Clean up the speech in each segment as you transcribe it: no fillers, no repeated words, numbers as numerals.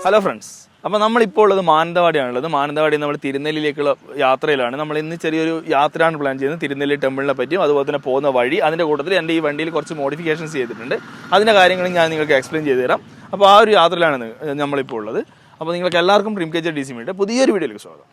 Hello friends, അപ്പോൾ നമ്മളിപ്പോൾ ഉള്ളത് മാനന്തവാടിയാണുള്ളത്. മാനന്തവാടി നമ്മൾ തിരുനെല്ലിയിലേക്കുള്ള യാത്രയിലാണ്. നമ്മൾ ഇന്ന് ചെറിയൊരു യാത്രയാണ് പ്ലാൻ ചെയ്യുന്നത്. തിരുനെല്ലി ടെമ്പിളിനെ പറ്റിയും അതുപോലെ തന്നെ പോകുന്ന വഴി, അതിൻ്റെ കൂട്ടത്തിൽ എൻ്റെ ഈ വണ്ടിയിൽ കുറച്ച് മോഡിഫിക്കേഷൻസ് ചെയ്തിട്ടുണ്ട്. അതിൻ്റെ കാര്യങ്ങളും ഞാൻ നിങ്ങൾക്ക് എക്സ്പ്ലെയിൻ ചെയ്ത് തരാം. അപ്പോൾ ആ ഒരു യാത്രയിലാണ് നമ്മളിപ്പോൾ ഉള്ളത്. അപ്പോൾ നിങ്ങൾക്ക് എല്ലാവർക്കും ഡ്രീം കേച്ചർ DC മീഡിയ പുതിയൊരു വീഡിയോയിലേക്ക് സ്വാഗതം.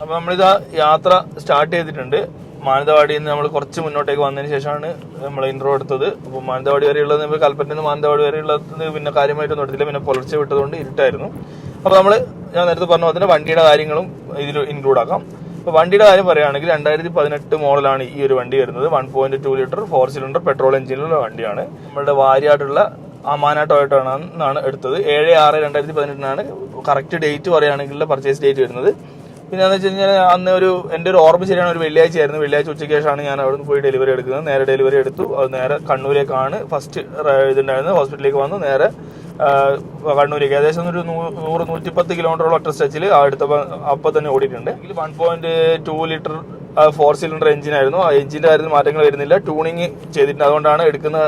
അപ്പോൾ നമ്മളിതാ യാത്ര സ്റ്റാർട്ട് ചെയ്തിട്ടുണ്ട്. മാനന്തവാടിയിൽ നിന്ന് നമ്മൾ കുറച്ച് മുന്നോട്ടേക്ക് വന്നതിന് ശേഷമാണ് നമ്മൾ ഇൻട്രോ എടുത്തത്. അപ്പോൾ മാനന്തവാടി വരെയുള്ളത് നമ്മൾ കൽപ്പറ്റയിൽ നിന്ന് മാനന്തവാടി വരെയുള്ളത് പിന്നെ കാര്യമായിട്ടൊന്നും എടുത്തില്ല. പിന്നെ പുലർച്ചെ വിട്ടതുകൊണ്ട് ഇരുട്ടായിരുന്നു. അപ്പോൾ ഞാൻ നേരത്തെ പറഞ്ഞ പോലെ തന്നെ വണ്ടിയുടെ കാര്യങ്ങളും ഇതിൽ ഇൻക്ലൂഡ് ആക്കാം. അപ്പോൾ വണ്ടിയുടെ കാര്യം പറയുകയാണെങ്കിൽ 2018 മോഡലാണ് ഈ ഒരു വണ്ടി വരുന്നത്. 1.2 ലിറ്റർ 4 സിലിണ്ടർ പെട്രോൾ എഞ്ചിനുള്ള വണ്ടിയാണ്. നമ്മളുടെ വാര്യാടുള്ള അമാന ടൊയോട്ടോയാണ് എടുത്തത്. 7/6/2018 കറക്റ്റ് ഡേറ്റ് പറയുകയാണെങ്കിൽ പർച്ചേസ് ഡേറ്റ് വരുന്നത്. പിന്നെ എന്ന് വെച്ച് കഴിഞ്ഞാൽ അന്ന് എൻ്റെ ഒരു ഓർമ്മ ശരിയാണ്, ഒരു വെള്ളിയാഴ്ച ആയിരുന്നു. വെള്ളിയാഴ്ച ഉച്ചയ്ക്ക് ശേഷമാണ് ഞാൻ അവിടെ നിന്ന് പോയി ഡെലിവറി എടുക്കുന്നത്. നേരെ ഡെലിവറി എടുത്തു. അത് നേരെ കണ്ണൂരേക്കാണ് ഫസ്റ്റ് ഇതുണ്ടായിരുന്നത്. ഹോസ്പിറ്റലിലേക്ക് വന്നു നേരെ കണ്ണൂരേക്ക് ഏകദേശം ഒരു 100-110 കിലോമീറ്ററോളം ഒറ്റ സ്ട്രെച്ചിൽ അപ്പം തന്നെ ഓടിയിട്ടുണ്ട്. 1.2 ലിറ്റർ 4 സിലിണ്ടർ എഞ്ചിനായിരുന്നു. ആ എഞ്ചിന്റെ കാര്യത്തിൽ മാറ്റങ്ങൾ വരുന്നില്ല. ട്യൂണിങ് ചെയ്തിട്ടുണ്ട്. അതുകൊണ്ടാണ് എടുക്കുന്ന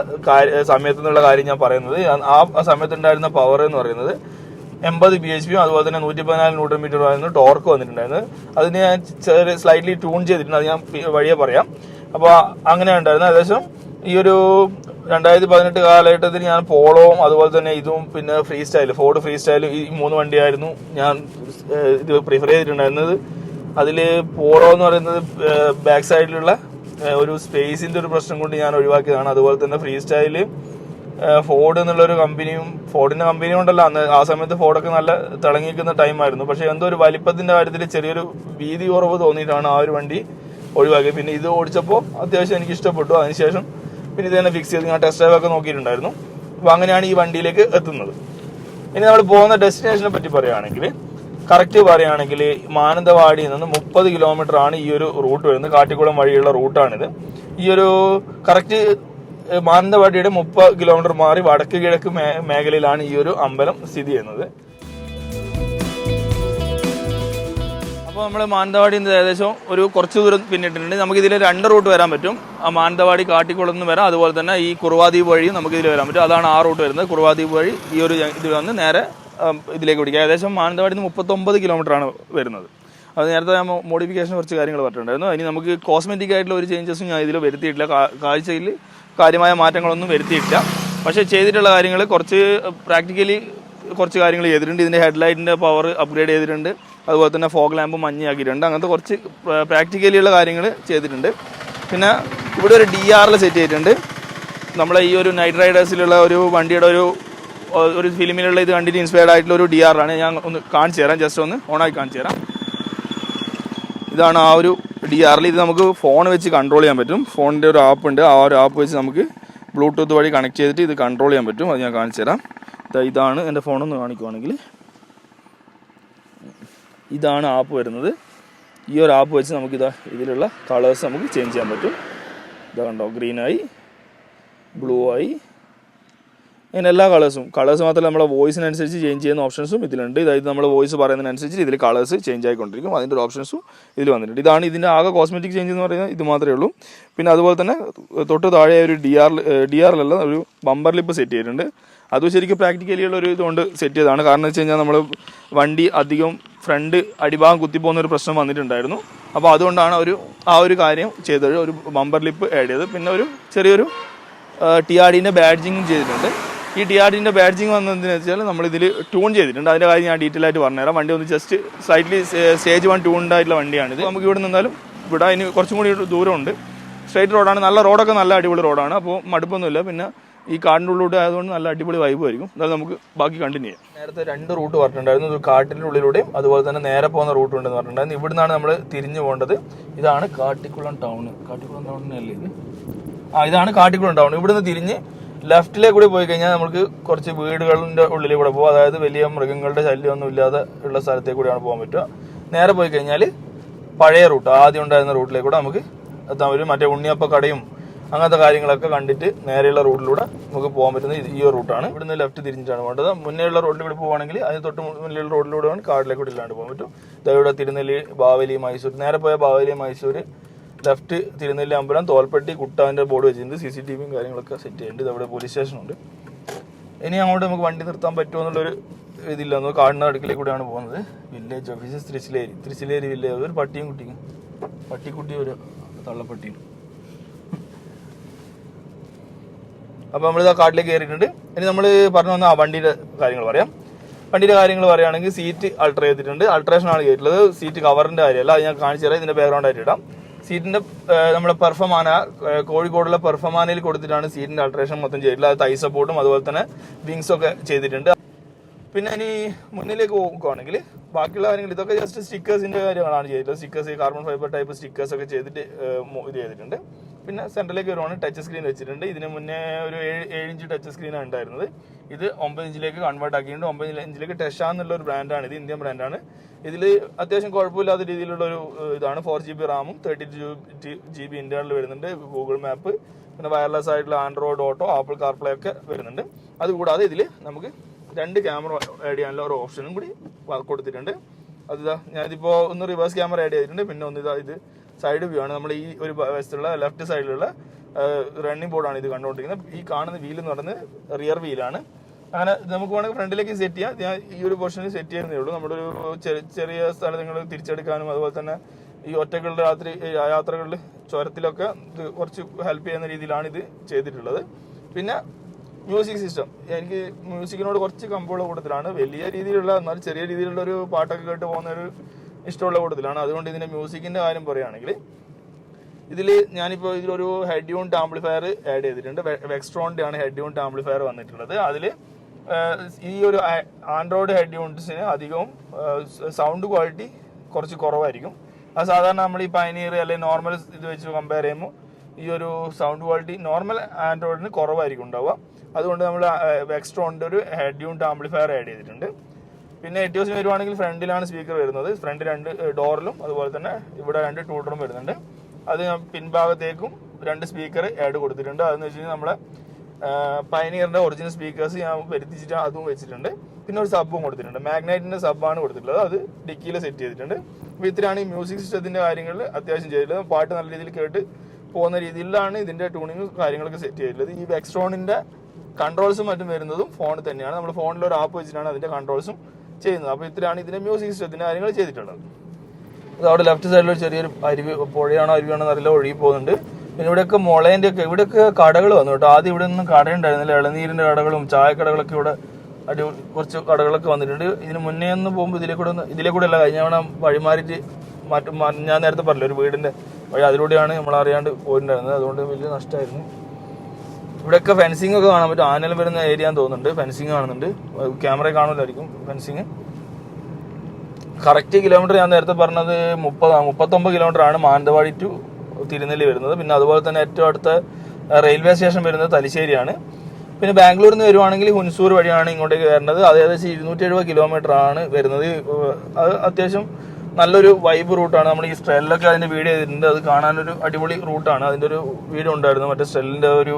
സമയത്ത് നിന്നുള്ള കാര്യം ഞാൻ പറയുന്നത്. ആ സമയത്തുണ്ടായിരുന്ന പവർ എന്ന് പറയുന്നത് 80 bhp അതുപോലെ തന്നെ 114 ന്യൂട്ടൺ മീറ്റർ ആയിരുന്നു ടോർക്ക് വന്നിട്ടുണ്ടായിരുന്നു. അതിന് ഞാൻ സ്ലൈറ്റ്ലി ട്യൂൺ ചെയ്തിട്ടുണ്ട്. അത് ഞാൻ വഴിയെ പറയാം. അപ്പോൾ അങ്ങനെ ഉണ്ടായിരുന്നു. ഏകദേശം ഈ ഒരു 2018 കാലഘട്ടത്തിൽ ഞാൻ പോളോവും അതുപോലെ തന്നെ ഇതും പിന്നെ ഫോർഡ് ഫ്രീ സ്റ്റൈൽ ഈ 3 വണ്ടിയായിരുന്നു ഞാൻ ഇത് പ്രിഫർ ചെയ്തിട്ടുണ്ടായിരുന്നത്. അതിൽ പോളോ എന്ന് പറയുന്നത് ബാക്ക് സൈഡിലുള്ള ഒരു സ്പേസിന്റെ ഒരു പ്രശ്നം കൊണ്ട് ഞാൻ ഒഴിവാക്കിയതാണ്. അതുപോലെ തന്നെ ഫ്രീ സ്റ്റൈല് ഫോർഡ് എന്നുള്ളൊരു ഫോർഡിന്റെ കമ്പനി കൊണ്ടല്ല, അന്ന് ആ സമയത്ത് ഫോർഡൊക്കെ നല്ല തിളങ്ങിക്കുന്ന ടൈമായിരുന്നു. പക്ഷെ എന്തോ ഒരു വലിപ്പത്തിന്റെ കാര്യത്തിൽ ചെറിയൊരു വീതി കുറവ് തോന്നിയിട്ടാണ് ആ ഒരു വണ്ടി ഒഴിവാക്കിയത്. പിന്നെ ഇത് ഓടിച്ചപ്പോൾ അത്യാവശ്യം എനിക്ക് ഇഷ്ടപ്പെട്ടു. അതിനുശേഷം പിന്നെ ഇത് തന്നെ ഫിക്സ് ചെയ്ത് ഞാൻ ടെസ്റ്റ് ഡ്രൈവ് ഒക്കെ നോക്കിയിട്ടുണ്ടായിരുന്നു. അപ്പോൾ അങ്ങനെയാണ് ഈ വണ്ടിയിലേക്ക് എത്തുന്നത്. ഇനി നമ്മൾ പോകുന്ന ഡെസ്റ്റിനേഷനെ പറ്റി പറയുകയാണെങ്കിൽ കറക്റ്റ് പറയുകയാണെങ്കിൽ മാനന്തവാടിയിൽ നിന്ന് 30 കിലോമീറ്റർ ആണ് ഈ ഒരു റൂട്ട് വരുന്നത്. കാട്ടിക്കുളം വഴിയുള്ള റൂട്ടാണിത്. ഈ ഒരു കറക്റ്റ് മാനന്തവാടിയുടെ 30 കിലോമീറ്റർ മാറി വടക്ക് കിഴക്ക് മേഖലയിലാണ് ഈ ഒരു അമ്പലം സ്ഥിതി ചെയ്യുന്നത്. അപ്പോൾ നമ്മൾ മാനന്തവാടിയിൽ നിന്ന് ഏകദേശം ഒരു കുറച്ച് ദൂരം പിന്നിട്ടുണ്ട്. നമുക്കിതിൽ 2 റൂട്ട് വരാൻ പറ്റും. ആ മാനന്തവാടി കാട്ടിക്കുളം നിന്ന് വരാം, അതുപോലെ തന്നെ ഈ കുറുവാദ്വീപ് വഴി നമുക്കിതിൽ വരാൻ പറ്റും. അതാണ് ആ റൂട്ട് വരുന്നത്. കുറുവാദ്വീപ് വഴി ഈ ഒരു ഇത് വന്ന് നേരെ ഇതിലേക്ക് പിടിക്കുക. ഏകദേശം മാനന്തവാടിയിൽ നിന്ന് 39 കിലോമീറ്റർ ആണ് വരുന്നത്. അത് നേരത്തെ ഞാൻ മോഡിഫിക്കേഷൻ കുറച്ച് കാര്യങ്ങൾ പറഞ്ഞിട്ടുണ്ടായിരുന്നു. അതിന് നമുക്ക് കോസ്മെറ്റിക് ആയിട്ടുള്ള ഒരു ചേഞ്ചസും ഞാൻ ഇതിൽ വരുത്തിയിട്ടില്ല. കാഴ്ചയിൽ കാര്യമായ മാറ്റങ്ങളൊന്നും വരുത്തിയിട്ടില്ല. പക്ഷേ ചെയ്തിട്ടുള്ള കാര്യങ്ങൾ കുറച്ച് പ്രാക്ടിക്കലി കുറച്ച് കാര്യങ്ങൾ ചെയ്തിട്ടുണ്ട്. ഇതിൻ്റെ ഹെഡ്ലൈറ്റിൻ്റെ പവർ അപ്ഗ്രേഡ് ചെയ്തിട്ടുണ്ട്. അതുപോലെ തന്നെ ഫോഗ് ലാമ്പ് മഞ്ഞയാക്കിയിട്ടുണ്ട്. അങ്ങനത്തെ കുറച്ച് പ്രാക്ടിക്കലിയുള്ള കാര്യങ്ങൾ ചെയ്തിട്ടുണ്ട്. പിന്നെ ഇവിടെ ഒരു DRL സെറ്റ് ചെയ്തിട്ടുണ്ട്. നമ്മളെ ഈ ഒരു നൈറ്റ് റൈഡേഴ്സിലുള്ള ഒരു വണ്ടിയുടെ ഒരു ഫിലിമിലുള്ള ഇത് കണ്ടിട്ട് ഇൻസ്പയർഡ് ആയിട്ടുള്ള ഒരു DRL ആണ്. ഞാൻ ഒന്ന് കാണിച്ചു തരാം, ജസ്റ്റ് ഒന്ന് ഓണാക്കി കാണിച്ചു തരാം. ഇതാണ് ആ ഒരു DRL. ഇത് നമുക്ക് ഫോൺ വെച്ച് കൺട്രോൾ ചെയ്യാൻ പറ്റും. ഫോണിൻ്റെ ഒരു ആപ്പ് ഉണ്ട്. ആ ഒരു ആപ്പ് വെച്ച് നമുക്ക് ബ്ലൂടൂത്ത് വഴി കണക്ട് ചെയ്തിട്ട് ഇത് കൺട്രോൾ ചെയ്യാൻ പറ്റും. അത് ഞാൻ കാണിച്ചു തരാം. ഇതാണ് എൻ്റെ ഫോണൊന്ന് കാണിക്കുവാണെങ്കിൽ ഇതാണ് ആപ്പ് വരുന്നത്. ഈ ഒരു ആപ്പ് വെച്ച് നമുക്കിതാ ഇതിലുള്ള കളേഴ്സ് നമുക്ക് ചേഞ്ച് ചെയ്യാൻ പറ്റും. ഇതാ കണ്ടോ, ഗ്രീനായി, ബ്ലൂ ആയി, ഇങ്ങനെ എല്ലാ കളേഴ്സ് മാത്രമല്ല നമ്മളെ വോയിസിനനുസരിച്ച് ചേഞ്ച് ചെയ്യുന്ന ഓപ്ഷൻസും ഇതിലുണ്ട്. ഇതായത് നമ്മൾ വോയിസ് പറയുന്നതിനനുസരിച്ച് ഇതിൽ കളേഴ്സ് ചേഞ്ച് ആയിക്കൊണ്ടിരിക്കും. അതിൻ്റെ ഒരു ഓപ്ഷൻസും ഇതിൽ വന്നിട്ടുണ്ട്. ഇതാണ് ഇതിൻ്റെ ആകെ കോസ്മെറ്റിക് ചേഞ്ച് എന്ന് പറയുന്നത് ഇത് മാത്രമേ ഉള്ളൂ. പിന്നെ അതുപോലെ തന്നെ തൊട്ട് താഴെ ഒരു DRL അല്ല, ഒരു ബമ്പർ ലിപ്പ് സെറ്റ് ചെയ്തിട്ടുണ്ട്. അതും ശരിക്കും പ്രാക്ടിക്കലിയുള്ള ഒരു ഇതുകൊണ്ട് സെറ്റ് ചെയ്തതാണ്. കാരണം എന്ന് വെച്ച് കഴിഞ്ഞാൽ നമ്മൾ വണ്ടി അധികം ഫ്രണ്ട് അടിഭാഗം കുത്തിപ്പോകുന്ന ഒരു പ്രശ്നം വന്നിട്ടുണ്ടായിരുന്നു. അപ്പോൾ അതുകൊണ്ടാണ് ആ ഒരു കാര്യം ചെയ്തത്, ഒരു ബമ്പർ ലിപ്പ് ആഡ് ചെയ്തത്. പിന്നെ ഒരു ചെറിയൊരു TRDൻ്റെ ബാഡ്ജിങ്ങും ചെയ്തിട്ടുണ്ട്. ഈ TRDൻ്റെ ബാഡ്ജിങ് വന്നതെന്ന് വെച്ചാൽ നമ്മളിതിൽ ട്യൂൺ ചെയ്തിട്ടുണ്ട്. അതിൻ്റെ കാര്യം ഞാൻ ഡീറ്റെയിൽ ആയിട്ട് പറഞ്ഞുതരാം. വണ്ടി ഒന്ന് ജസ്റ്റ് സ്ലൈറ്റ്ലി സ്റ്റേജ് 1 ട്യൂൺഡ് ആയിട്ടുള്ള വണ്ടിയാണിത്. നമുക്ക് ഇവിടെ നിന്നാലും ഇവിടെ അതിന് കുറച്ചും കൂടി ദൂരമുണ്ട്. സ്ട്രൈറ്റ് റോഡാണ്, നല്ല റോഡൊക്കെ നല്ല അടിപൊളി റോഡാണ്. അപ്പോൾ മടുപ്പൊന്നുമില്ല. പിന്നെ ഈ കാടിൻ്റെ ഉള്ളിലൂടെ ആയതുകൊണ്ട് നല്ല അടിപൊളി വൈബ് ആയിരിക്കും. എന്നാലും നമുക്ക് ബാക്കി കണ്ടിന്യൂ ചെയ്യാം. നേരത്തെ 2 റൂട്ട് പറഞ്ഞിട്ടുണ്ടായിരുന്നു. ഒരു കാട്ടിൻ്റെ ഉള്ളിലൂടെയും അതുപോലെ തന്നെ നേരെ പോകുന്ന റൂട്ട് ഉണ്ടെന്ന് പറഞ്ഞിട്ടുണ്ടായിരുന്നു. ഇവിടുന്നാണ് നമ്മൾ തിരിഞ്ഞു പോകേണ്ടത്. ഇതാണ് കാട്ടിക്കുളം ടൗൺ. കാട്ടിക്കുളം ടൗണിനല്ലേ ഇത്? ഇതാണ് കാട്ടിക്കുളം ടൗൺ. ഇവിടുന്ന് തിരിഞ്ഞ് ലെഫ്റ്റിലേക്ക് കൂടി പോയി കഴിഞ്ഞാൽ നമുക്ക് കുറച്ച് വീടുകളുടെ ഉള്ളിൽ കൂടെ പോകും. അതായത് വലിയ മൃഗങ്ങളുടെ ശല്യമൊന്നും ഇല്ലാതെ ഉള്ള സ്ഥലത്തേക്ക് കൂടിയാണ് പോകാൻ പറ്റുക. നേരെ പോയി കഴിഞ്ഞാൽ പഴയ റൂട്ട്, ആദ്യം ഉണ്ടായിരുന്ന റൂട്ടിലേക്ക് കൂടെ നമുക്ക് എത്താൻ പറ്റും. മറ്റേ ഉണ്ണിയപ്പ കടയും അങ്ങനത്തെ കാര്യങ്ങളൊക്കെ കണ്ടിട്ട് നേരെയുള്ള റൂട്ടിലൂടെ നമുക്ക് പോകാൻ പറ്റുന്നത് ഈ ഒരു റൂട്ടാണ്. ഇവിടുന്ന് ലെഫ്റ്റ് തിരിഞ്ഞിട്ടാണ് വേണ്ടത്. മുന്നേയുള്ള റോഡിൽ കൂടി പോവുകയാണെങ്കിൽ അതിന് തൊട്ട് മുന്നിലുള്ള റോഡിലൂടെ വേണം കാട്ടിലേക്ക് കൂടി ഇല്ലാണ്ട് പോകാൻ പറ്റും. ഇവിടെ തിരുനെല്ലി, ബാവലി, മൈസൂർ. നേരെ പോയ ബാവലി, മൈസൂർ, ലെഫ്റ്റ് തിരുനെല്ലി അമ്പലം, തോൽപ്പെട്ടി, കുട്ടാവിൻ്റെ ബോർഡ് വെച്ചിട്ടുണ്ട്. CCTV കാര്യങ്ങളൊക്കെ സെറ്റ് ചെയ്യുന്നുണ്ട്. ഇതവിടെ പോലീസ് സ്റ്റേഷനുണ്ട്. ഇനി അങ്ങോട്ട് നമുക്ക് വണ്ടി നിർത്താൻ പറ്റുമോ എന്നുള്ളൊരു ഇതില്ല. നമ്മൾ കാടിൻ്റെ അടുക്കിലേക്ക് കൂടെയാണ് പോകുന്നത്. Village office Thrissilery village. ഒരു പട്ടിയും കുട്ടിയും, പട്ടിക്കുട്ടി, ഒരു തള്ളപ്പട്ടിയും. അപ്പോൾ നമ്മളിത് കാട്ടിലേക്ക് കയറിയിട്ടുണ്ട്. ഇനി നമ്മൾ പറഞ്ഞു വന്ന വണ്ടിയുടെ കാര്യങ്ങൾ പറയാം. വണ്ടിയുടെ കാര്യങ്ങൾ പറയുകയാണെങ്കിൽ സീറ്റ് അൾട്ടർ ചെയ്തിട്ടുണ്ട്. അൾട്രേഷനാണ് ചെയ്തിട്ടുള്ളത്. സീറ്റ് കവറിൻ്റെ കാര്യമല്ല. അത് ഞാൻ കാണിച്ചു തരാം. ഇതിൻ്റെ ബാക്ക്ഗ്രൗണ്ട് ആയിട്ട് ഇടാം. സീറ്റിൻ്റെ നമ്മുടെ പെർഫമാന, കോഴിക്കോടുള്ള പെർഫമാനയിൽ കൊടുത്തിട്ടാണ് സീറ്റിൻ്റെ അൾട്രേഷൻ മൊത്തം ചെയ്തിട്ടുള്ളത്. അത് തൈ സപ്പോർട്ടും അതുപോലെ തന്നെ വിങ്സൊക്കെ ചെയ്തിട്ടുണ്ട്. പിന്നെ ഇനി മുന്നിലേക്ക് പോകുകയാണെങ്കിൽ ബാക്കിയുള്ള കാര്യങ്ങൾ ഇതൊക്കെ ജസ്റ്റ് സ്റ്റിക്കേഴ്സിൻ്റെ കാര്യങ്ങളാണ് ചെയ്തിട്ടുള്ളത്. Stickers, carbon fibre type stickers ഒക്കെ ചെയ്തിട്ട് ഇത് ചെയ്തിട്ടുണ്ട്. പിന്നെ സെൻറ്ററിലേക്ക് വരുവാണ് ടച്ച് സ്ക്രീൻ വെച്ചിട്ടുണ്ട്. ഇതിന് മുന്നേ ഒരു 7 ഇഞ്ച് ടച്ച് സ്ക്രീനാണ് ഉണ്ടായിരുന്നത്. ഇത് 9 ഇഞ്ചിലേക്ക് കൺവേർട്ട് ആക്കിയിട്ടുണ്ട്. 9 ഇഞ്ചിലേക്ക് ടെഷ എന്നുള്ള ഒരു ബ്രാൻഡാണ് ഇത്, ഇന്ത്യൻ ബ്രാൻഡാണ്. ഇതിൽ അത്യാവശ്യം കുഴപ്പമില്ലാത്ത രീതിയിലുള്ള ഒരു ഇതാണ്. 4GB റാമും 32GB ഇന്റേണൽ വരുന്നുണ്ട്. ഗൂഗിൾ മാപ്പ്, പിന്നെ വയർലെസ് ആയിട്ടുള്ള ആൻഡ്രോയിഡ് ഓട്ടോ, ആപ്പിൾ കാർപ്ലേ ഒക്കെ വരുന്നുണ്ട്. അതുകൂടാതെ ഇതിൽ നമുക്ക് 2 ക്യാമറ ആഡ് ചെയ്യാനുള്ള ഒരു ഓപ്ഷനും കൂടി കൊടുത്തിട്ടുണ്ട്. അതിതാ ഞാനിപ്പോൾ ഒന്ന് റിവേഴ്സ് ക്യാമറ ആഡ് ചെയ്തിട്ടുണ്ട്. പിന്നെ ഒന്നിതാ ഇത് സൈഡ് വ്യൂ ആണ്. നമ്മൾ ഈ ഒരു വശത്തുള്ള ലെഫ്റ്റ് സൈഡിലുള്ള റണ്ണിങ് ബോർഡാണ് ഇത് കണ്ടുകൊണ്ടിരിക്കുന്നത്. ഈ കാണുന്ന വീൽ എന്ന് പറയുന്നത് റിയർ വീലാണ്. അങ്ങനെ നമുക്ക് വേണമെങ്കിൽ ഫ്രണ്ടിലേക്ക് സെറ്റ് ചെയ്യാം. ഞാൻ ഈ ഒരു പോർഷനിൽ സെറ്റ് ചെയ്യുന്നേ ഉള്ളൂ. നമ്മുടെ ഒരു ചെറിയ സ്ഥലങ്ങൾ തിരിച്ചെടുക്കാനും അതുപോലെ തന്നെ ഈ ഒറ്റകളുടെ യാത്രകളിൽ ചുരത്തിലൊക്കെ ഇത് കുറച്ച് ഹെൽപ്പ് ചെയ്യുന്ന രീതിയിലാണ് ഇത് ചെയ്തിട്ടുള്ളത്. പിന്നെ മ്യൂസിക് സിസ്റ്റം, എനിക്ക് മ്യൂസിക്കിനോട് കുറച്ച് കമ്പുള്ള കൂട്ടത്തിലാണ്. വലിയ രീതിയിലുള്ള എന്നാൽ ചെറിയ രീതിയിലുള്ള ഒരു പാട്ടൊക്കെ കേട്ട് പോകുന്ന ഒരു ഇഷ്ടമുള്ള കൂട്ടത്തിലാണ്. അതുകൊണ്ട് ഇതിൻ്റെ മ്യൂസിക്കിൻ്റെ കാര്യം പറയുകയാണെങ്കിൽ ഇതിൽ ഞാനിപ്പോൾ ഇതിലൊരു ഹെഡ് യൂണിറ്റ് ആംപ്ലിഫയർ ആഡ് ചെയ്തിട്ടുണ്ട്. വെക്സ്ട്രോണിൻ്റെ ആണ് ഹെഡ് യൂണിറ്റ് ആംപ്ലിഫയർ വന്നിട്ടുള്ളത്. അതിൽ ഈ ഒരു ആൻഡ്രോയിഡ് ഹെഡ് യൂണിറ്റ്സിന് അധികവും സൗണ്ട് ക്വാളിറ്റി കുറച്ച് കുറവായിരിക്കും. അത് സാധാരണ നമ്മൾ ഈ പയനീർ അല്ലെങ്കിൽ നോർമൽ ഇത് വെച്ച് കമ്പയർ ചെയ്യുമ്പോൾ ഈ ഒരു സൗണ്ട് ക്വാളിറ്റി നോർമൽ ആൻഡ്രോയിഡിന് കുറവായിരിക്കും ഉണ്ടാവുക. അതുകൊണ്ട് നമ്മൾ വെക്സ്ട്രോണിൻ്റെ ഒരു ഹെഡ് യൂണിറ്റ് ആംപ്ലിഫയർ ആഡ് ചെയ്തിട്ടുണ്ട്. പിന്നെ എറ്റിയോസിന് വരുവാണെങ്കിൽ ഫ്രണ്ടിലാണ് സ്പീക്കർ വരുന്നത്. ഫ്രണ്ട് 2 ഡോറിലും അതുപോലെ തന്നെ ഇവിടെ 2 ട്യൂട്ടറും വരുന്നുണ്ട്. അത് പിൻഭാഗത്തേക്കും 2 സ്പീക്കർ ആഡ് കൊടുത്തിട്ടുണ്ട്. അതെന്ന് വെച്ച് കഴിഞ്ഞാൽ നമ്മുടെ പയനീറിൻ്റെ ഒറിജിനൽ സ്പീക്കേഴ്സ് ഞാൻ വരുത്തിച്ചിട്ട് അതും വെച്ചിട്ടുണ്ട്. പിന്നെ ഒരു സബ്ബും കൊടുത്തിട്ടുണ്ട്. മാഗ്നൈറ്റിൻ്റെ സബ്ബാണ് കൊടുത്തിട്ടുള്ളത്. അത് ഡിക്കിയിൽ സെറ്റ് ചെയ്തിട്ടുണ്ട്. അപ്പോൾ ഇത്രയാണ് ഈ മ്യൂസിക് സിസ്റ്റത്തിൻ്റെ കാര്യങ്ങളിൽ അത്യാവശ്യം ചെയ്തിട്ടുള്ളത്. പാട്ട് നല്ല രീതിയിൽ കേട്ട് പോകുന്ന രീതിയിലാണ് ഇതിൻ്റെ ട്യൂണിങ് കാര്യങ്ങളൊക്കെ സെറ്റ് ചെയ്തിട്ടുള്ളത്. ഈ വെക്സ്ട്രോണിൻ്റെ കൺട്രോൾസും മറ്റും വരുന്നതും ഫോണിൽ തന്നെയാണ്. നമ്മൾ ഫോണിൽ ഒരു ആപ്പ് വെച്ചിട്ടാണ് അതിൻ്റെ കൺട്രോൾസും ചെയ്യുന്നത്. അപ്പോൾ ഇത്രയാണ് ഇതിൻ്റെ മ്യൂസിക് സിസ്റ്റത്തിൻ്റെ കാര്യങ്ങൾ ചെയ്തിട്ടുള്ളത്. അത് അവിടെ ലെഫ്റ്റ് സൈഡിൽ ചെറിയൊരു അരുവി, പുഴയാണോ അരുവിയാണോ എന്നറിയില്ല, ഒഴുകി പോകുന്നുണ്ട്. പിന്നെ ഇവിടെയൊക്കെ മുളേൻ്റെ ഒക്കെ ഇവിടെയൊക്കെ കടകൾ വന്നു കേട്ടോ. ആദ്യം ഇവിടെ ഒന്നും കടയുണ്ടായിരുന്നില്ല. ഇളനീരിൻ്റെ കടകളും ചായക്കടകളൊക്കെ ഇവിടെ കുറച്ച് കടകളൊക്കെ വന്നിട്ടുണ്ട്. ഇതിന് മുന്നേ ഒന്ന് പോകുമ്പോൾ ഇതിലേക്കൂടെ അല്ല, കഴിഞ്ഞ തവണ വഴിമാറിയിട്ട് ഞാൻ നേരത്തെ പറഞ്ഞില്ല ഒരു വീടിൻ്റെ വഴി, അതിലൂടെയാണ് നമ്മൾ അറിയാണ്ട് പോയിട്ടുണ്ടായിരുന്നത്. അതുകൊണ്ട് വലിയ നഷ്ടമായിരുന്നു. ഇവിടെയൊക്കെ ഫെൻസിങ് ഒക്കെ കാണാൻ പറ്റും. ആനലും വരുന്ന ഏരിയ എന്ന് തോന്നുന്നുണ്ട്. ഫെൻസിങ് കാണുന്നുണ്ട്. ക്യാമറ കാണുമല്ലായിരിക്കും ഫെൻസിങ്. കറക്റ്റ് കിലോമീറ്റർ ഞാൻ നേരത്തെ പറഞ്ഞത് 39 കിലോമീറ്റർ ആണ് മാനന്തവാടി ടു തിരുനെല്ലി വരുന്നത്. പിന്നെ അതുപോലെ തന്നെ ഏറ്റവും അടുത്ത റെയിൽവേ സ്റ്റേഷൻ വരുന്നത് തലശ്ശേരിയാണ്. പിന്നെ ബാംഗ്ലൂരിൽ നിന്ന് വരുവാണെങ്കിൽ ഹുൻസൂർ വഴിയാണ് ഇങ്ങോട്ടേക്ക് വരുന്നത്. അത് ഏകദേശം 270 കിലോമീറ്റർ ആണ് വരുന്നത്. അത് അത്യാവശ്യം നല്ലൊരു വൈബ് റൂട്ടാണ്. നമ്മൾ ഈ സ്ട്രെല്ലൊക്കെ അതിൻ്റെ വീഡിയോ ചെയ്തിട്ടുണ്ട്. അത് കാണാനൊരു അടിപൊളി റൂട്ടാണ്. അതിൻ്റെ ഒരു വീഡിയോ ഉണ്ടായിരുന്നു. മറ്റേ സ്ട്രെല്ലിൻ്റെ ഒരു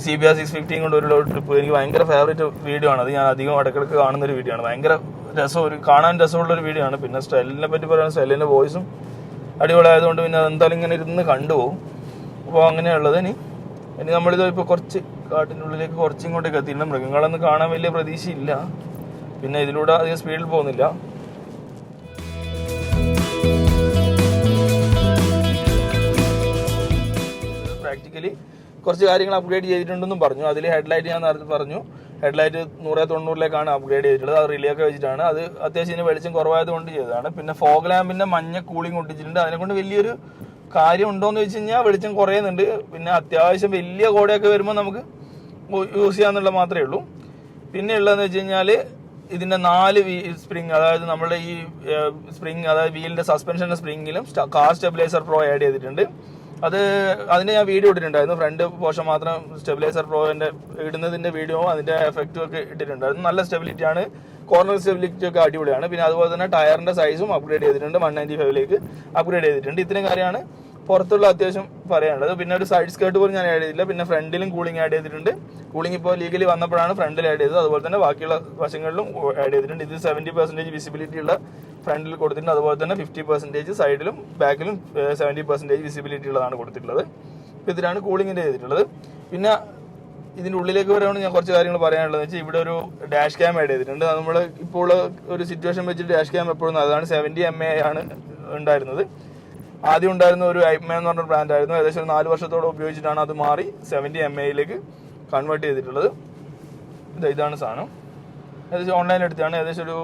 CBR 650 കൊണ്ട് ഒരു ട്രിപ്പ് എനിക്ക് ഭയങ്കര ഫേവറേറ്റ് വീഡിയോ ആണ്. അത് ഞാൻ അധികം ഇടയ്ക്കിടയ്ക്ക് കാണുന്ന ഒരു വീഡിയോ ആണ്. ഭയങ്കര കാണാൻ രസമുള്ളൊരു വീഡിയോ ആണ്. പിന്നെ സ്ട്രെല്ലിനെ പറ്റി പറയുന്നത് സ്ട്രെല്ലിൻ്റെ വോയിസും അടിപൊളിയായതുകൊണ്ട് പിന്നെ അതെന്തായാലും ഇങ്ങനെ ഇരുന്ന് കണ്ടുപോകും. അപ്പോൾ അങ്ങനെയുള്ളത്. ഇനി നമ്മളിത് ഇപ്പോൾ കുറച്ച് കാട്ടിൻ്റെ ഉള്ളിലേക്ക് കുറച്ച് ഇങ്ങോട്ടേക്ക് എത്തിയിട്ടുണ്ട്. മൃഗങ്ങളൊന്നും കാണാൻ വലിയ പ്രതീക്ഷയില്ല. പിന്നെ ഇതിലൂടെ അധികം സ്പീഡിൽ പോകുന്നില്ല. പ്രാക്ടിക്കലി കുറച്ച് കാര്യങ്ങൾ അപ്ഗ്രേഡ് ചെയ്തിട്ടുണ്ടെന്നും പറഞ്ഞു. അതിൽ ഹെഡ്ലൈറ്റ് ഞാൻ നേരത്തെ പറഞ്ഞു. ഹെഡ്ലൈറ്റ് 190-ലേക്കാണ് അപ്ഗ്രേഡ് ചെയ്തിട്ടുള്ളത്. അത് റിലേ ഒക്കെ വെച്ചിട്ടാണ്. അത് അത്യാവശ്യം വെളിച്ചം കുറവായതുകൊണ്ട് ചെയ്തതാണ്. പിന്നെ ഫോഗ് ലാമ്പിൻ്റെ മഞ്ഞ കൂളിംഗ് ഒട്ടിച്ചിട്ടുണ്ട്. അതിനെക്കൊണ്ട് വലിയൊരു കാര്യം ഉണ്ടോയെന്ന് വെച്ച് കഴിഞ്ഞാൽ വെളിച്ചം കുറയുന്നുണ്ട്. പിന്നെ അത്യാവശ്യം വലിയ കോടയൊക്കെ വരുമ്പോൾ നമുക്ക് യൂസ് ചെയ്യാന്നുള്ള മാത്രമേ ഉള്ളൂ. പിന്നെ ഉള്ളതെന്ന് വെച്ച് കഴിഞ്ഞാൽ ഇതിന്റെ 4 സ്പ്രിങ്, അതായത് നമ്മുടെ ഈ സ്പ്രിങ്, അതായത് വീലിന്റെ സസ്പെൻഷന്റെ സ്പ്രിങ്ങിലും കാർ സ്റ്റെബിലൈസർ പ്രോ ആഡ് ചെയ്തിട്ടുണ്ട്. അതിന് ഞാൻ വീഡിയോ ഇട്ടിട്ടുണ്ടായിരുന്നു. ഫ്രണ്ട് പോർഷൻ മാത്രം സ്റ്റെബിലൈസർ പ്രോന്റെ ഇടുന്നതിന്റെ വീഡിയോവും അതിന്റെ എഫക്റ്റും ഒക്കെ ഇട്ടിട്ടുണ്ടായിരുന്നു. നല്ല സ്റ്റെബിലിറ്റി ആണ്, കോർണർ സ്റ്റെബിലിറ്റി ഒക്കെ അടിപൊളിയാണ്. പിന്നെ അതുപോലെ തന്നെ ടയറിന്റെ സൈസും അപ്ഗ്രേഡ് ചെയ്തിട്ടുണ്ട്, 195ലേക്ക് അപ്ഗ്രേഡ് ചെയ്തിട്ടുണ്ട്. ഇത്രയും കാര്യമാണ് പുറത്തുള്ള അത്യാവശ്യം പറയാനുള്ളത്. പിന്നെ ഒരു സൈഡ് സ്കേർട്ട് പോലും ഞാൻ ആഡ് ചെയ്തില്ല. പിന്നെ ഫ്രണ്ടിലും കൂളിംഗ് ആഡ് ചെയ്തിട്ടുണ്ട്. കൂളിംഗ് ഇപ്പോൾ ലീഗലി വന്നപ്പോഴാണ് ഫ്രണ്ടിൽ ആഡ് ചെയ്തത്. അതുപോലെ തന്നെ ബാക്കിയുള്ള വശങ്ങളിലും ആഡ് ചെയ്തിട്ടുണ്ട്. ഇത് 70% വിസിബിലിറ്റി ഉള്ള ഫ്രണ്ടിൽ കൊടുത്തിട്ടുണ്ട്. അതുപോലെ തന്നെ 50% സൈഡിലും ബാക്കിലും 70% വിസിബിലിറ്റി ഉള്ളതാണ് കൊടുത്തിട്ടുള്ളത്. ഇതിലാണ് കൂളിംഗിന്റെ ചെയ്തിട്ടുള്ളത്. പിന്നെ ഇതിന്റെ ഉള്ളിലേക്ക് വരുവാണ് ഞാൻ കുറച്ച് കാര്യങ്ങൾ പറയാനുള്ളത് വെച്ചാൽ ഇവിടെ ഒരു ഡാഷ് ക്യാം ആഡ് ചെയ്തിട്ടുണ്ട്. അത് നമ്മൾ ഇപ്പോൾ ഒരു സിറ്റുവേഷൻ വെച്ചിട്ട് ഡാഷ് ക്യാം എപ്പോഴും അതാണ് 70 mA ആണ് ഉണ്ടായിരുന്നത്. ആദ്യം ഉണ്ടായിരുന്ന ഒരു ഐപ്മേ എന്ന് പറഞ്ഞ ബ്രാൻഡ് ആയിരുന്നു. ഏകദേശം 4 വർഷത്തോളം ഉപയോഗിച്ചിട്ടാണ് അത് മാറി 70 mAയിലേക്ക് കൺവേർട്ട് ചെയ്തിട്ടുള്ളത്. ഇതാണ് സാധനം. ഏകദേശം ഓൺലൈൻ എടുത്താണ്. ഏകദേശം ഒരു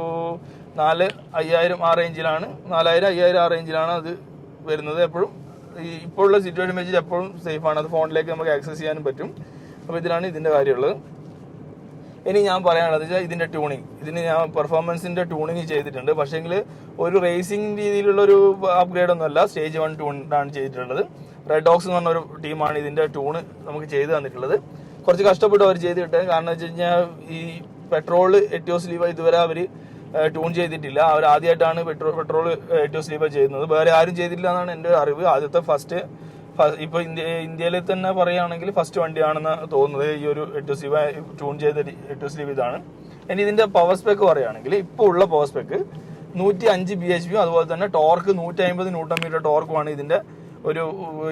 4,500 ആ റേഞ്ചിലാണ്, 4,000-5,000 ആ റേഞ്ചിലാണ് അത് വരുന്നത്. എപ്പോഴും ഇപ്പോഴുള്ള സിറ്റുവേഷൻ വെച്ചിട്ട് എപ്പോഴും സേഫാണ്. അത് ഫോണിലേക്ക് നമുക്ക് ആക്സസ് ചെയ്യാനും പറ്റും. അപ്പോൾ ഇതിലാണ് ഇതിന്റെ കാര്യമുള്ളത്. ഇനി ഞാൻ പറയാനുള്ളത് വെച്ചാൽ ഇതിന്റെ ട്യൂണിങ്. ഇതിന് ഞാൻ പെർഫോമൻസിന്റെ ട്യൂണിങ് ചെയ്തിട്ടുണ്ട്. പക്ഷേങ്കിൽ ഒരു റേസിംഗ് രീതിയിലുള്ള ഒരു അപ്ഗ്രേഡ് ഒന്നുമല്ല, സ്റ്റേജ് 1 ട്യൂണാണ് ചെയ്തിട്ടുള്ളത്. റെഡ് ഡോഗ്സ് എന്ന് പറഞ്ഞൊരു ടീമാണ് ഇതിന്റെ ട്യൂണ് നമുക്ക് ചെയ്ത് തന്നിട്ടുള്ളത്. കുറച്ച് കഷ്ടപ്പെട്ട് അവർ ചെയ്ത് കിട്ടാൻ. കാരണം വെച്ച് കഴിഞ്ഞാൽ ഈ പെട്രോൾ എറ്റിയോസ് ലീവ ഇതുവരെ അവർ ട്യൂൺ ചെയ്തിട്ടില്ല. അവർ ആദ്യമായിട്ടാണ് പെട്രോൾ എറ്റിയോസ് ലീവ ചെയ്യുന്നത്. വേറെ ആരും ചെയ്തിട്ടില്ല എന്നാണ് എൻ്റെ അറിവ്. ആദ്യത്തെ ഫസ്റ്റ് ഇപ്പൊ ഇന്ത്യയിൽ തന്നെ പറയുകയാണെങ്കിൽ ഫസ്റ്റ് വണ്ടിയാണെന്ന് തോന്നുന്നത് ഈ ഒരു എറ്റിയോസ് ലീവ ട്യൂൺ ചെയ്ത എറ്റിയോസ് ലീവ ഇതാണ്. ഇനി ഇതിന്റെ പവർ സ്പെക്ക് പറയുകയാണെങ്കിൽ ഇപ്പോൾ ഉള്ള പവർ സ്പെക്ക് 105 bhp, അതുപോലെ തന്നെ ടോർക്ക് 150 Nm ടോർക്കുമാണ് ഇതിന്റെ ഒരു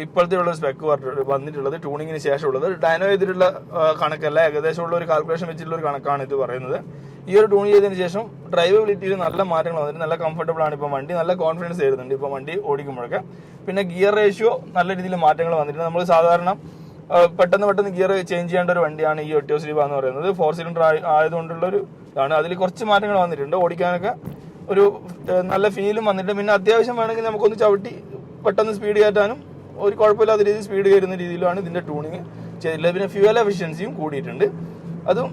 ഇപ്പോഴത്തെ ഉള്ള സ്പെക്ക് വന്നിട്ടുള്ളത് ട്യൂണിങ്ങിന് ശേഷമുള്ളത്. ഡൈനോ ചെയ്തിട്ടുള്ള കണക്കല്ല, ഏകദേശമുള്ള ഒരു കാൽക്കുലേഷൻ വെച്ചിട്ടുള്ള ഒരു കണക്കാണ് ഇത് പറയുന്നത്. ഈ ഒരു ട്യൂൺ ചെയ്തതിന് ശേഷം ഡ്രൈവബിലിറ്റിയിൽ നല്ല മാറ്റങ്ങൾ വന്നിട്ട് നല്ല കംഫർട്ടബിൾ ആണ്. ഇപ്പോൾ വണ്ടി നല്ല കോൺഫിഡൻസ് തരുന്നുണ്ട് ഇപ്പോൾ വണ്ടി ഓടിക്കുമ്പോഴൊക്കെ. പിന്നെ ഗിയർ റേഷ്യോ നല്ല രീതിയിൽ മാറ്റങ്ങൾ വന്നിട്ടുണ്ട്. നമ്മൾ സാധാരണ പെട്ടെന്ന് ഗിയർ ചേഞ്ച് ചെയ്യേണ്ട ഒരു വണ്ടിയാണ് ഈ എറ്റിയോസ് ലീവ എന്ന് പറയുന്നത്. 4 സിലിണ്ടർ ആയതുകൊണ്ടുള്ള ഒരു ഇതാണ്. അതിൽ കുറച്ച് മാറ്റങ്ങൾ വന്നിട്ടുണ്ട്. ഓടിക്കാനൊക്കെ ഒരു നല്ല ഫീലും വന്നിട്ടുണ്ട്. പിന്നെ അത്യാവശ്യം വേണമെങ്കിൽ നമുക്കൊന്ന് ചവിട്ടി പെട്ടെന്ന് സ്പീഡ് കയറ്റാനും ഒരു കുഴപ്പമില്ലാത്ത രീതിയിൽ സ്പീഡ് കയറുന്ന രീതിയിലാണ് ഇതിന്റെ ട്യൂണിങ് ചെയ്തിട്ടുള്ളത്. പിന്നെ ഫ്യൂവൽ എഫിഷ്യൻസിയും കൂടിയിട്ടുണ്ട്. അതും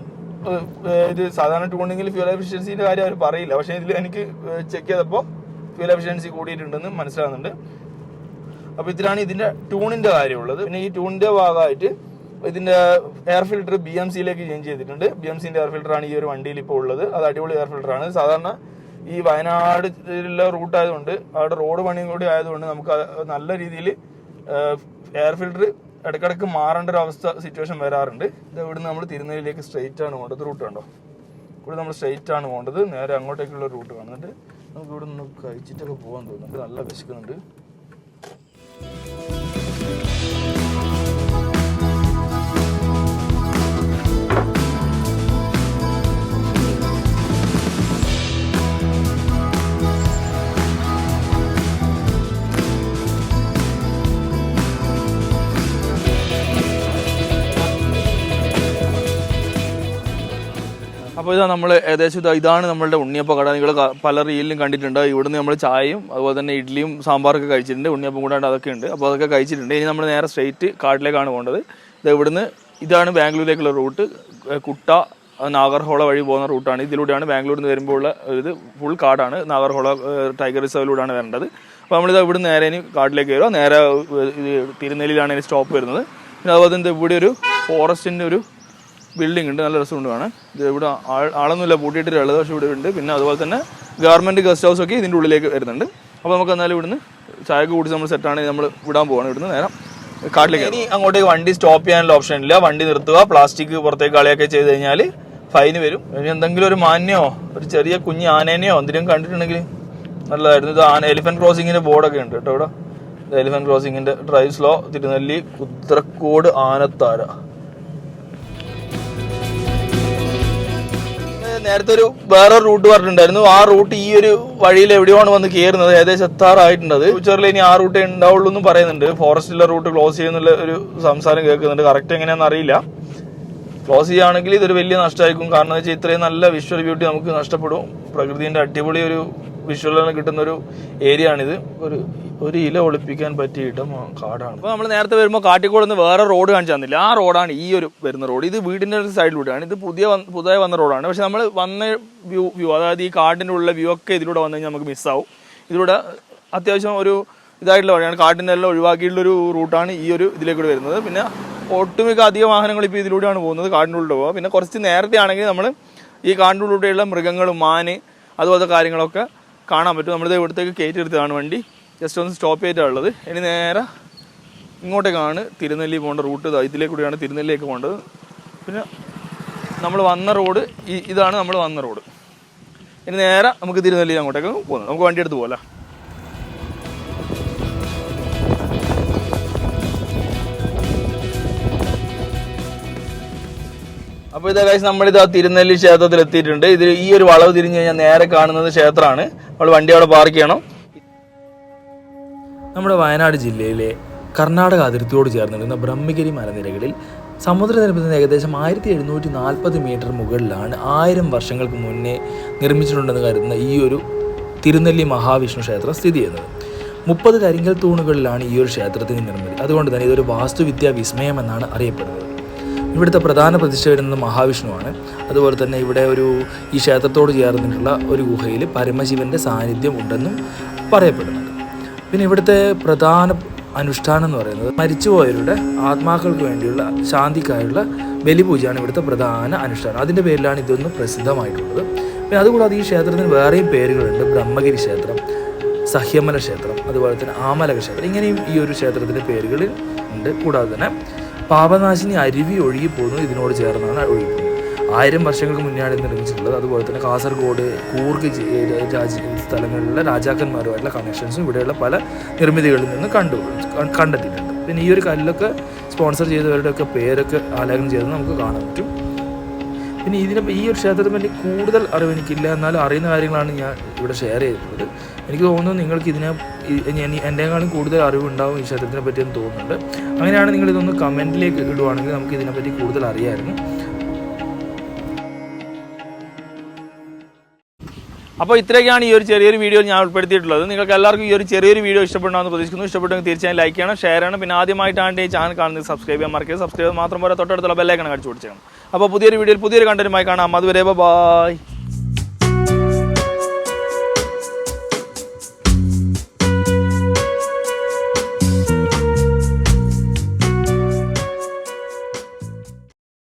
ഇത് സാധാരണ ട്യൂണിങ്ങിൽ ഫ്യൂവൽ എഫിഷ്യൻസിന്റെ കാര്യം അവർ പറയില്ല, പക്ഷേ ഇതിൽ എനിക്ക് ചെക്ക് ചെയ്തപ്പോൾ ഫ്യൂവൽ എഫിഷ്യൻസി കൂടിയിട്ടുണ്ടെന്ന് മനസ്സിലാകുന്നുണ്ട്. അപ്പോൾ ഇതിലാണ് ഇതിന്റെ ട്യൂണിന്റെ കാര്യമുള്ളത്. പിന്നെ ഈ ട്യൂണിന്റെ ഭാഗമായിട്ട് ഇതിന്റെ എയർ ഫിൽറ്റർ BMCയിലേക്ക് ചേഞ്ച് ചെയ്തിട്ടുണ്ട്. BMCന്റെ എയർ ഫിൽറ്ററാണ് ഈ ഒരു വണ്ടിയിൽ ഇപ്പോൾ ഉള്ളത്. അത് അടിപൊളി എയർ ഫിൽറ്ററാണ്. സാധാരണ ഈ വയനാടിലുള്ള റൂട്ടായതുകൊണ്ട് അവിടെ റോഡ് പണിയും കൂടി ആയതുകൊണ്ട് നമുക്ക് നല്ല രീതിയിൽ എയർ ഫിൽറ്റർ ഇടയ്ക്കിടയ്ക്ക് മാറേണ്ട ഒരു അവസ്ഥ സിറ്റുവേഷൻ വരാറുണ്ട്. ഇത് ഇവിടുന്ന് നമ്മൾ തിരുനെല്ലിയിലേക്ക് സ്ട്രെയിറ്റ് ആണ് പോകേണ്ടത്. റൂട്ട് കണ്ടോ, ഇവിടെ നമ്മൾ സ്ട്രെയിറ്റ് ആണ് പോകേണ്ടത്. നേരെ അങ്ങോട്ടേക്കുള്ള റൂട്ട് കാണുന്നുണ്ട്. നമുക്ക് ഇവിടെ നിന്ന് കഴിച്ചിട്ടൊക്കെ പോകാൻ തോന്നുന്നുണ്ട്. നല്ല വിശക്കുന്നുണ്ട്. അപ്പോൾ ഇതാ നമ്മൾ ഏകദേശം ഇതാണ് നമ്മളുടെ ഉണ്ണിയപ്പ കട. നിങ്ങൾ പല റീലിലും കണ്ടിട്ടുണ്ട്. ഇവിടുന്ന് നമ്മൾ ചായയും അതുപോലെ തന്നെ ഇഡ്ഡലിയും സാമ്പാറൊക്കെ കഴിച്ചിട്ടുണ്ട്. ഉണ്ണിയപ്പം കൂടാണ്ട് അതൊക്കെ ഉണ്ട്. അപ്പോൾ അതൊക്കെ കഴിച്ചിട്ടുണ്ട്. ഇനി നമ്മൾ നേരെ സ്ട്രെയിറ്റ് കാട്ടിലേക്കാണ് പോകേണ്ടത്. ഇതാണ് ബാംഗ്ലൂരിലേക്കുള്ള റൂട്ട്. കുട്ട നാഗർഹോള വഴി പോകുന്ന റൂട്ടാണ്. ഇതിലൂടെയാണ് ബാംഗ്ലൂരിൽ നിന്ന് വരുമ്പോൾ ഉള്ള ഇത് ഫുൾ കാടാണ്. നാഗർഹോള ടൈഗർ റിസർവിലൂടെയാണ് വരേണ്ടത്. അപ്പോൾ നമ്മളിത് ഇവിടെ നേരെ ഇനി കാട്ടിലേക്ക് വരിക. നേരെ തിരുനെല്ലിയിലാണ് ഇനി സ്റ്റോപ്പ് വരുന്നത്. പിന്നെ അതുപോലെ തന്നെ ഇവിടെ ഒരു ഫോറസ്റ്റിൻ്റെ ഒരു ബിൽഡിംഗ് ഉണ്ട്, നല്ല രസമുണ്ട് കാണാൻ. ഇത് ഇവിടെ ആളൊന്നുമില്ല, പൂട്ടിയിട്ടിട്ടുള്ളത്, പക്ഷേ ഇവിടെ ഉണ്ട്. പിന്നെ അതുപോലെ തന്നെ ഗവൺമെൻറ് ഗസ്റ്റ് ഹൗസ് ഒക്കെ ഇതിൻ്റെ ഉള്ളിലേക്ക് വരുന്നുണ്ട്. അപ്പോൾ നമുക്ക് എന്നാലും ഇവിടുന്ന് ചായക്ക് കൂടി നമ്മൾ സെറ്റാണ്, നമ്മൾ വിടാൻ പോവാണ് ഇവിടുന്ന് നേരം കാട്ടിലേക്ക്. ഇനി അങ്ങോട്ടേക്ക് വണ്ടി സ്റ്റോപ്പ് ചെയ്യാനുള്ള ഓപ്ഷൻ ഇല്ല. വണ്ടി നിർത്തുക, പ്ലാസ്റ്റിക് പുറത്തേക്ക് കളയൊക്കെ ചെയ്ത് കഴിഞ്ഞാൽ ഫൈന് വരും. ഇനി എന്തെങ്കിലും ഒരു മാന്യോ ഒരു ചെറിയ കുഞ്ഞ് ആനേനെയോ എന്തെങ്കിലും കണ്ടിട്ടുണ്ടെങ്കിൽ നല്ലതായിരുന്നു. ഇത് എലിഫന്റ് ക്രോസിങ്ങിന്റെ ബോർഡൊക്കെ ഉണ്ട് കേട്ടോ ഇവിടെ. എലിഫന്റ് ക്രോസിങ്ങിന്റെ ഡ്രൈവ് സ്ലോ തിരുനെല്ലി കുദ്രക്കോട് ആനത്താര. നേരത്തെ ഒരു വേറൊരു റൂട്ട് പറഞ്ഞിട്ടുണ്ടായിരുന്നു. ആ റൂട്ട് ഈ ഒരു വഴിയിൽ എവിടെയാണ് വന്ന് കയറുന്നത്. ഏകദേശം എത്താറായിട്ടുണ്ട്. ഫ്യൂച്ചറിൽ ഇനി ആ റൂട്ട് ഉണ്ടാവുള്ളൂ എന്നും പറയുന്നുണ്ട്. ഫോറസ്റ്റിലെ റൂട്ട് ക്ലോസ് ചെയ്യുന്നുള്ള ഒരു സംസാരം കേൾക്കുന്നുണ്ട്. കറക്റ്റ് എങ്ങനെയാണെന്ന് അറിയില്ല. ക്ലോസ് ചെയ്യുകയാണെങ്കിൽ ഇതൊരു വലിയ നഷ്ടമായിരിക്കും. കാരണം എന്ന് വെച്ചാൽ ഇത്രയും നല്ല വിഷ്വൽ ബ്യൂട്ടി നമുക്ക് നഷ്ടപ്പെടും. പ്രകൃതിന്റെ അടിപൊളി ഒരു വിഷ്വലാണ് കിട്ടുന്ന ഒരു ഏരിയ ആണിത്. ഒരു ഒരു ഇല ഒളിപ്പിക്കാൻ പറ്റിയ ഇടം കാടാണ്. അപ്പോൾ നമ്മൾ നേരത്തെ വരുമ്പോൾ കാട്ടിക്കോട് നിന്ന് വേറെ റോഡ് കാണിച്ചു തന്നില്ല. ആ റോഡാണ് ഈ ഒരു വരുന്ന റോഡ്. ഇത് വീടിൻ്റെ ഒരു സൈഡിലൂടെയാണ്. ഇത് പുതിയതായി വന്ന റോഡാണ്. പക്ഷെ നമ്മൾ വന്ന വ്യൂ അതായത് ഈ കാടിൻ്റെ ഉള്ള വ്യൂ ഒക്കെ ഇതിലൂടെ വന്നു കഴിഞ്ഞാൽ നമുക്ക് മിസ്സാവും. ഇതിലൂടെ അത്യാവശ്യം ഒരു ഇതായിട്ടുള്ള വഴിയാണ്. കാട്ടിൻ്റെ എല്ലാം ഒഴിവാക്കിയിട്ടുള്ളൊരു റൂട്ടാണ് ഈ ഒരു ഇതിലേക്കൂടെ വരുന്നത്. പിന്നെ ഒട്ടുമിക്ക അധിക വാഹനങ്ങൾ ഇപ്പോൾ ഇതിലൂടെയാണ് പോകുന്നത്, കാടിൻ്റെ ഉള്ളിൽ പോകുക. പിന്നെ കുറച്ച് നേരത്തെ ആണെങ്കിൽ നമ്മൾ ഈ കാടിൻ്റെ ഉള്ളിലൂടെയുള്ള മൃഗങ്ങളും മാന് അതുപോലത്തെ കാര്യങ്ങളൊക്കെ കാണാൻ പറ്റും. നമ്മളിത് ഇവിടത്തേക്ക് കയറ്റി എടുത്തതാണ് വണ്ടി. ജസ്റ്റ് ഒന്ന് സ്റ്റോപ്പ് ചെയ്തിട്ടുള്ളത്. ഇനി നേരെ ഇങ്ങോട്ടേക്കാണ് തിരുനെല്ലി പോകേണ്ട റൂട്ട്. ഇതിലേ കൂടിയാണ് തിരുനെല്ലിയൊക്കെ പോകേണ്ടത്. പിന്നെ നമ്മൾ വന്ന റോഡ് ഇതാണ് നമ്മൾ വന്ന റോഡ്. ഇനി നേരെ നമുക്ക് തിരുനെല്ലി അങ്ങോട്ടേക്ക് പോകുന്നത്. നമുക്ക് വണ്ടി എടുത്ത് പോകല. അപ്പോൾ ഇതാ ഗൈസ്, നമ്മളിത് തിരുനെല്ലി ക്ഷേത്രത്തിൽ എത്തിയിട്ടുണ്ട്. ഇതിൽ ഈ ഒരു വളവ് തിരിഞ്ഞ് കഴിഞ്ഞാൽ നേരെ കാണുന്നത് ക്ഷേത്രമാണ്. നമ്മൾ വണ്ടി അവിടെ പാർക്ക് ചെയ്യണം. നമ്മുടെ വയനാട് ജില്ലയിലെ കർണാടക അതിർത്തിയോട് ചേർന്നിരുന്ന ബ്രഹ്മഗിരി മലനിരകളിൽ സമുദ്രനിരപ്പിൽ നിന്ന് ഏകദേശം 1740 മീറ്റർ മുകളിലാണ് 1000 വർഷങ്ങൾക്ക് മുന്നേ നിർമ്മിച്ചിട്ടുണ്ടെന്ന് കരുതുന്ന ഈ ഒരു തിരുനെല്ലി മഹാവിഷ്ണു ക്ഷേത്രം സ്ഥിതി ചെയ്യുന്നത്. 30 കരിങ്കൽ തൂണുകളിലാണ് ഈ ഒരു ക്ഷേത്രത്തിന് നിർമ്മിതി. അതുകൊണ്ട് തന്നെ ഇതൊരു വാസ്തുവിദ്യാ വിസ്മയം എന്നാണ് അറിയപ്പെടുന്നത്. ഇവിടുത്തെ പ്രധാന പ്രതിഷ്ഠ വരുന്നത് മഹാവിഷ്ണുവാണ്. അതുപോലെ തന്നെ ഇവിടെ ഈ ക്ഷേത്രത്തോട് ചേർന്നിട്ടുള്ള ഒരു ഗുഹയിൽ പരമശിവൻ്റെ സാന്നിധ്യം ഉണ്ടെന്നും പറയപ്പെടുന്നുണ്ട്. പിന്നെ ഇവിടുത്തെ പ്രധാന അനുഷ്ഠാനം എന്ന് പറയുന്നത് മരിച്ചുപോയവരുടെ ആത്മാക്കൾക്ക് വേണ്ടിയുള്ള ശാന്തിക്കായുള്ള ബലിപൂജയാണ് ഇവിടുത്തെ പ്രധാന അനുഷ്ഠാനം. അതിൻ്റെ പേരിലാണ് ഇതൊന്നും പ്രസിദ്ധമായിട്ടുള്ളത്. പിന്നെ അതുകൂടാതെ ഈ ക്ഷേത്രത്തിന് വേറെയും പേരുകളുണ്ട്. ബ്രഹ്മഗിരി ക്ഷേത്രം, സഹ്യമല ക്ഷേത്രം, അതുപോലെ തന്നെ ആമലക ക്ഷേത്രം, ഇങ്ങനെയും ഈ ഒരു ക്ഷേത്രത്തിൻ്റെ പേരുകളിൽ ഉണ്ട്. കൂടാതെ തന്നെ പാപനാശിനി അരുവി ഒഴുകി പോകുന്നത് ഇതിനോട് ചേർന്നാണ് ഒഴുകിപ്പോകുന്നത്. 1000 വർഷങ്ങൾക്ക് മുന്നെയാണ് ഇത് നിർമ്മിച്ചിട്ടുള്ളത്. അതുപോലെ തന്നെ കാസർഗോഡ്, കൂർഗ് സ്ഥലങ്ങളിലെ രാജാക്കന്മാരുമായിട്ടുള്ള കണക്ഷൻസും ഇവിടെയുള്ള പല നിർമ്മിതികളിൽ നിന്ന് കണ്ടെത്തിയിട്ടുണ്ട്. പിന്നെ ഈ ഒരു കല്ലൊക്കെ സ്പോൺസർ ചെയ്തവരുടെയൊക്കെ പേരൊക്കെ ആലേഖനം ചെയ്ത് നമുക്ക് കാണാൻ പറ്റും. പിന്നെ ഈ ഒരു ക്ഷേത്രത്തെ പറ്റി കൂടുതൽ അറിവ് എനിക്കില്ല, എന്നാലും അറിയുന്ന കാര്യങ്ങളാണ് ഞാൻ ഇവിടെ ഷെയർ ചെയ്തിട്ടുള്ളത്. എനിക്ക് തോന്നുന്നു നിങ്ങൾക്ക് എൻ്റെക്കാളും കൂടുതൽ അറിവുണ്ടാവും ഈ ക്ഷേത്രത്തിനെ പറ്റിയെന്ന് തോന്നുന്നുണ്ട്. അങ്ങനെയാണ് നിങ്ങളിതൊന്ന് കമൻറ്റിലേക്ക് ഇടുവാണെങ്കിൽ നമുക്ക് ഇതിനെപ്പറ്റി കൂടുതൽ അറിയാമായിരുന്നു. അപ്പോൾ ഇത്രയൊക്കെയാണ് ഈ ഒരു ചെറിയൊരു വീഡിയോ ഞാൻ ഉൾപ്പെടുത്തിയിട്ടുള്ളത്. നിങ്ങൾക്ക് എല്ലാവർക്കും ഈ ഒരു ചെറിയൊരു വീഡിയോ ഇഷ്ടപ്പെടണമെന്ന് പ്രതീക്ഷിക്കുന്നു. ഇഷ്ടപ്പെട്ടെങ്കിൽ തീർച്ചയായും ലൈക്ക് ചെയ്യണം, ഷെയർ ചെയ്യണം. പിന്നെ ആദ്യമായിട്ടാണ് ഈ ചാനൽ കാണുന്നത് സബ്സ്ക്രൈബ് ചെയ്യാൻ മറക്കരുത്. സബ്സ്ക്രൈബ് മാത്രം പോലെ തൊട്ടടുത്തുള്ള ബെല്ലൈക്കൺ അടിച്ചു പിടിച്ചേക്കണം. അപ്പോൾ പുതിയൊരു വീഡിയോയിൽ പുതിയൊരു കണ്ടന്റുമായി കാണാം. അതുവരെ ബൈ.